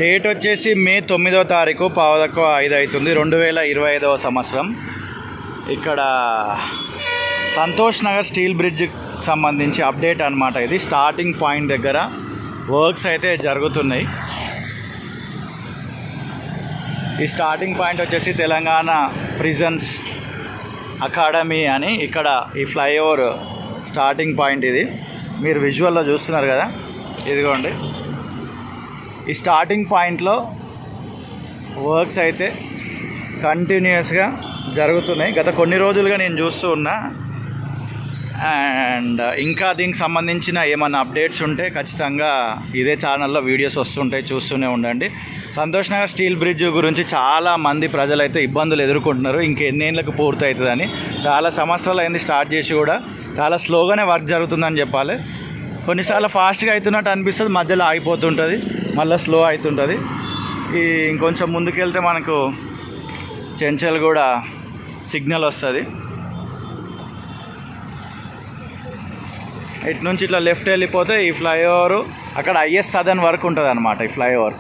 Date వచ్చేసి మే 9వ తారీఖు 5:05 అవుతుంది 2025వ సంవత్సరం. ఇక్కడ సంతోష్ నగర్ స్టీల్ బ్రిడ్జ్ సంబంధించి అప్డేట్ అనమాట. ఇది స్టార్టింగ్ పాయింట్ దగ్గర వర్క్స్ అయితే జరుగుతున్నాయి. ఈ స్టార్టింగ్ పాయింట్ వచ్చేసి తెలంగాణ ప్రిజన్స్ అకాడమీ అని, ఇక్కడ ఈ ఫ్లైఓవర్ స్టార్టింగ్ పాయింట్ ఇది. మీరు విజువల్లో చూస్తున్నారు కదా, ఇదిగోండి. ఈ స్టార్టింగ్ పాయింట్లో వర్క్స్ అయితే కంటిన్యూస్గా జరుగుతున్నాయి. గత కొన్ని రోజులుగా నేను చూస్తూ ఉన్నా. అండ్ ఇంకా దీనికి సంబంధించిన ఏమైనా అప్డేట్స్ ఉంటే ఖచ్చితంగా ఇదే ఛానల్లో వీడియోస్ వస్తుంటాయి, చూస్తూనే ఉండండి. సంతోష్ నగర్ స్టీల్ బ్రిడ్జ్ గురించి చాలా మంది ప్రజలైతే ఇబ్బందులు ఎదుర్కొంటున్నారు. ఇంకెన్నేళ్ళకు పూర్తి అవుతుందని. చాలా సంవత్సరాలు అయింది స్టార్ట్ చేసి కూడా చాలా స్లోగానే వర్క్ జరుగుతుందని చెప్పాలి. కొన్నిసార్లు ఫాస్ట్గా అవుతున్నట్టు అనిపిస్తుంది, మధ్యలో ఆగిపోతుంటుంది, మళ్ళీ స్లో అవుతుంటుంది. ఈ ఇంకొంచెం ముందుకెళ్తే మనకు చెంచల్ కూడా సిగ్నల్ వస్తుంది. ఇటు నుంచి ఇట్లా లెఫ్ట్ వెళ్ళిపోతే ఈ ఫ్లైఓవర్ అక్కడ ఐఎస్ సదన్ వరకు ఉంటుంది అన్నమాట. ఈ ఫ్లైఓవర్